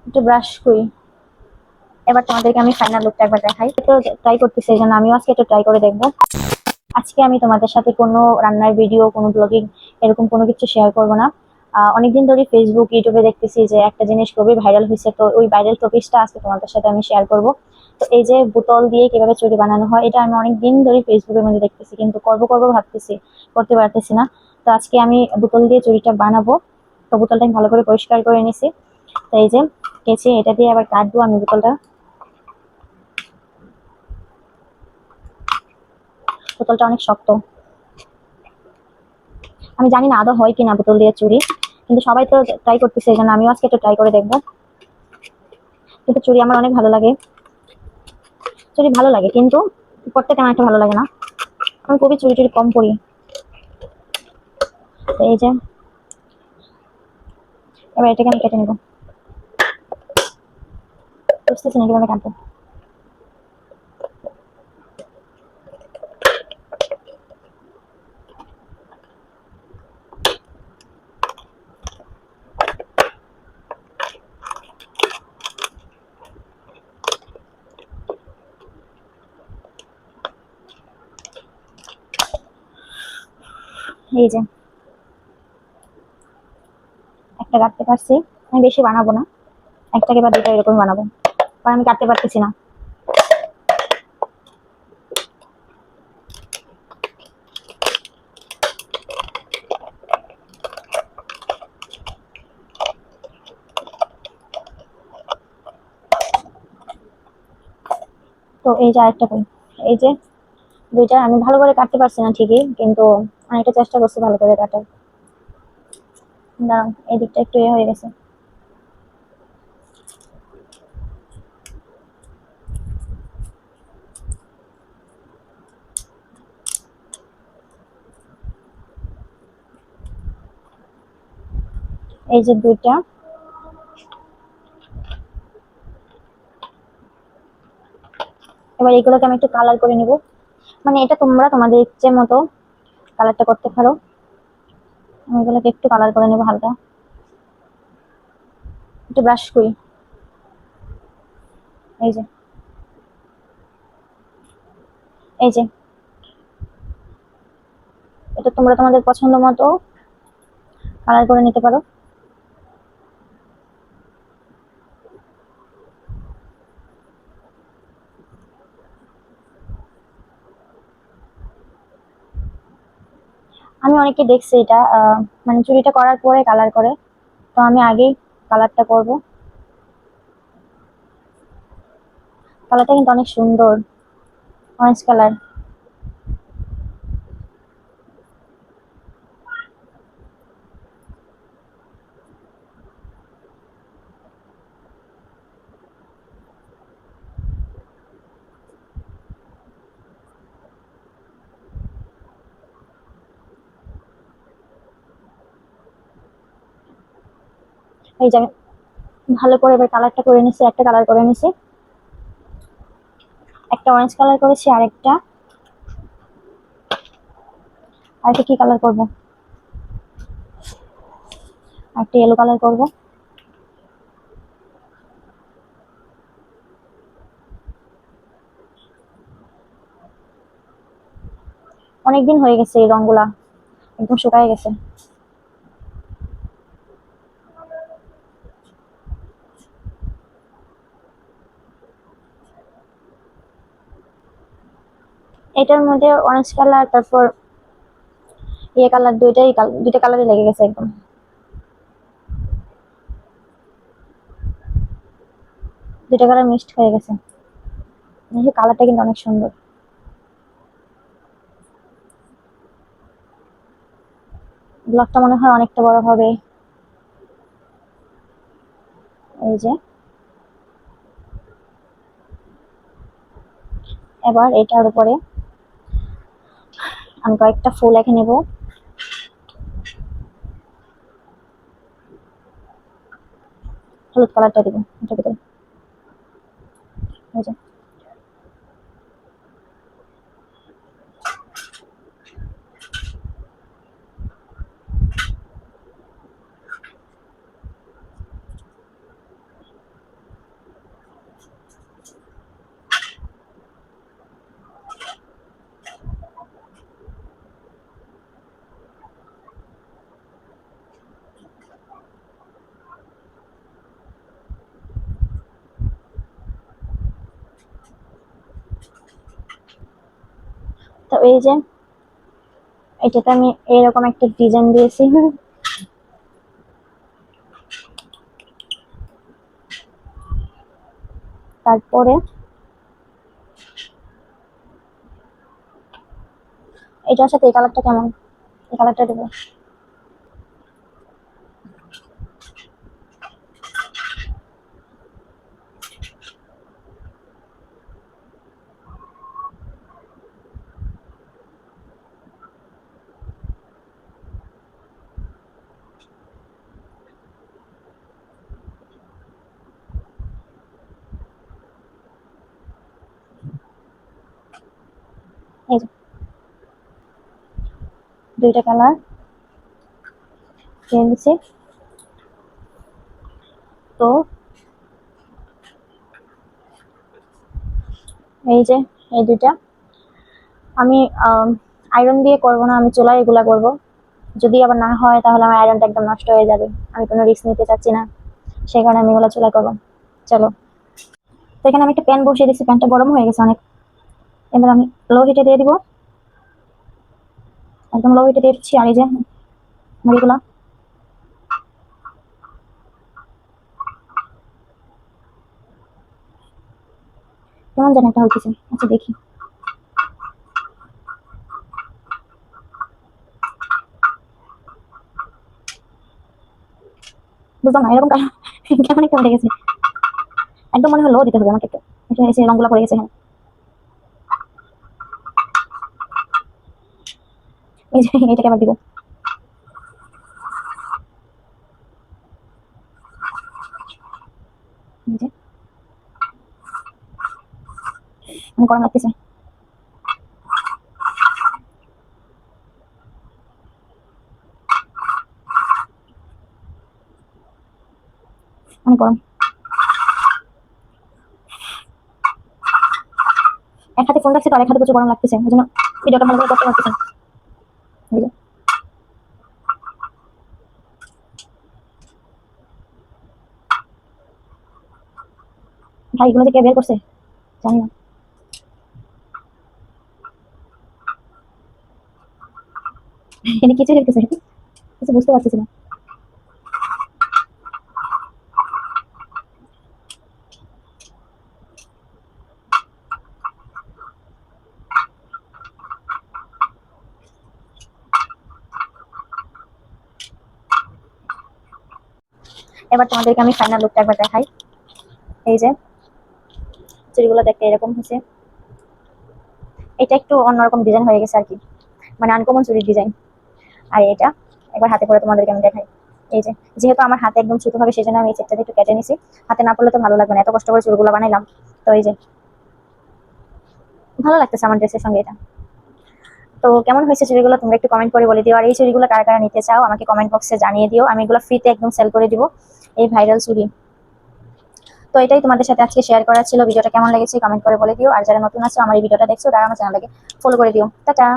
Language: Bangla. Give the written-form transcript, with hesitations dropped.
একটু ব্রাশ করি। এবার তোমাদেরকে আমি ফাইনাল লুকটা একবার দেখাই। তো ট্রাই করতেছি, এই জন্য আমিও আজকে একটু ট্রাই করে দেখবো। আজকে আমি তোমাদের সাথে কোনো রান্নার ভিডিও, কোনো ব্লগিং এরকম কোনো কিছু শেয়ার করব না। অনেকদিন ধরে ফেসবুক, ইউটিউবে দেখতেছি যে একটা জিনিস খুবই ভাইরাল হয়েছে, তো ওই ভাইরাল টপিকসটা আজকে তোমাদের সাথে আমি শেয়ার করব। তো এই যে বোতল দিয়ে কিভাবে চুড়ি বানানো হয়, এটা আমি অনেকদিন ধরে ফেসবুকের মধ্যে দেখতেছি, কিন্তু করবো করবো ভাবতেছি, করতে পারতেছি না। তো আজকে আমি বোতল দিয়ে চুড়িটা বানাবো। তো বোতলটা আমি ভালো করে পরিষ্কার করে নিছি। তো এই যে কেচি, এটা দিয়ে আবার কাটবো আমি বোতলটা। বোতলটা অনেক শক্ত, আমি জানি না আদৌ হয় কিনা বোতল দিয়ে চুড়ি, কিন্তু সবাই তো ট্রাই করতেছে, এই জন্য আমিও আজকে একটু ট্রাই করে দেখবো। কিন্তু চুড়ি আমার অনেক ভালো লাগে, চুড়ি ভালো লাগে, কিন্তু পরতে তেমন একটা ভালো লাগে না। আমি খুবই চুড়ি টুড়ি কম পরি। তো এই যে এবার এটাকে আমি কেটে নেবো। বুঝতেছি না কিভাবে কাটবো। এই যে একটা কাটতে পারছি, আমি বেশি বানাবো না, একটাকে বা দুটো এরকম বানাবো, কারণ আমি কাটতে পারতেছি না। তো এই যে আরেকটা কই, এই যে দুইটা আমি ভালো করে কাটতে পারছি না ঠিকই, কিন্তু অনেকটা চেষ্টা করছি ভালো করে কাটার। দাঁড়াও, এই দিকটা একটু হয়ে গেছে। এই যে দুইটা, এবার এগুলোকে আমি একটু কালার করে নিব। মানে এটা তোমরা তোমাদের ইচ্ছে মতো কালারটা করতে পারো। আমি এগুলোকে একটু কালার করে নেবো হালকা, একটু ব্রাশ করি। এই যে, এই যে এটা তোমরা তোমাদের পছন্দ মতো কালার করে নিতে পারো। আমি অনেকে দেখছি এটা মানে চুড়িটা করার পরে কালার করে, তো আমি আগেই কালারটা করব। কালারটা কিন্তু অনেক সুন্দর, অরেঞ্জ কালার। এই যে আমি ভালো করে এবার কালারটা করে নিছি, একটা কালার করে নিছি, একটা অরেঞ্জ কালার করেছি, আরেকটা আরেকটা কি কালার করব, একটা ইয়েলো কালার করব। অনেকদিন হয়ে গেছে এই রংগুলা, একদম শুকায় গেছে। এটার মধ্যে অরেঞ্জ কালার, তারপর ইয়ে কালার, দুইটা কালারই লেগে গেছে একদম। দুইটা কালার মিক্সড হয়ে গেছে। এই কালারটা কিন্তু অনেক সুন্দর। ব্লগটা মনে হয় অনেকটা বড় হবে। এই যে এবার এটার উপরে আমি কয়েকটা ফুল এঁকে নেব। হলুদ কালারটা দিব এটার ভিতরে। এই যে তো এই যে এটাতে আমি এরকম একটা ডিজাইন দিয়েছি। তারপরে এটার সাথে এই কালারটা কেমন, এই কালারটা দেবো। এই যে দুইটা কালার দিয়ে দিচ্ছি। তো এই যে এই দুইটা আমি আয়রন দিয়ে করবো না, আমি চুলায় এগুলা করবো। যদি আবার না হয় তাহলে আমার আয়রনটা একদম নষ্ট হয়ে যাবে, আমি কোনো রিস্ক নিতে চাচ্ছি না, সেই কারণে আমি এগুলো চুলায় করবো। চলো, তো এখানে আমি একটা প্যান বসিয়ে দিচ্ছি, প্যানটা গরম হয়ে গেছে অনেক। এবার আমি লো হিটে দিয়ে দিব, একদম লো হিটে দিয়ে দিচ্ছি। আর এই যে মুড়িগুলা কেমন যেন একটা হইতেছে, আচ্ছা দেখি। বুঝলাম না এরকম কেমন একটা উঠে গেছে, একদম মনে হয় লো দিতে হবে আমাকে একটু। এটা এসে রঙগুলা পড়ে গেছে এখানে। এই যে এটাকে আবার দিব। এই যে আমি গরম লাগতেছে। অনেক গরম, এক হাতে ফোন রাখছি তো আর এক হাতে প্রচুর গরম লাগতেছে, ওই জন্য ভিডিওটা ভালো করে করতে পারতেছি না। এই যে ভাই এগুলো যে কে বের করছে জানি না, এটা কিছু দেখতেছে, কিছু বুঝতে পারতেছি না। এবার তোমাদেরকে আমি ফাইনাল লুকটা একবার দেখাই। এই যে চুড়িগুলো দেখতে এরকম হয়েছে, এটা একটু অন্যরকম ডিজাইন হয়ে গেছে আর কি, মানে আনকমন চুড়ির ডিজাইন। আর এটা একবার হাতে করে তোমাদেরকে আমি দেখাই। এই যে যেহেতু আমার হাতে একদম ছোট হবে, সেই জন্য আমি এই চেকটা একটু কেটে নিছি। হাতে না পড়লে তো ভালো লাগবে না, এত কষ্ট করে চুলগুলো বানাইলাম। তো এই যে ভালো লাগতেছে আমার ড্রেসের সঙ্গে এটা। তো কেমন হয়েছে চুড়িগুলো তোমরা একটু কমেন্ট করে বলে দিও। আর এই চুড়িগুলো কারা কারা নিতে চাও আমাকে কমেন্ট বক্সে জানিয়ে দিও, আমি এগুলো ফ্রিতে একদম সেল করে দিব, এই ভাইরাল চুড়ি। তো এটাই তোমাদের সাথে আজকে শেয়ার করা ছিল। ভিডিওটা কেমন লেগেছে কমেন্ট করে বলে দিও। আর যারা নতুন আছো আমার এই ভিডিওটা দেখছো তারা আমার চ্যানেলটাকে ফলো করে দিও। টাটা।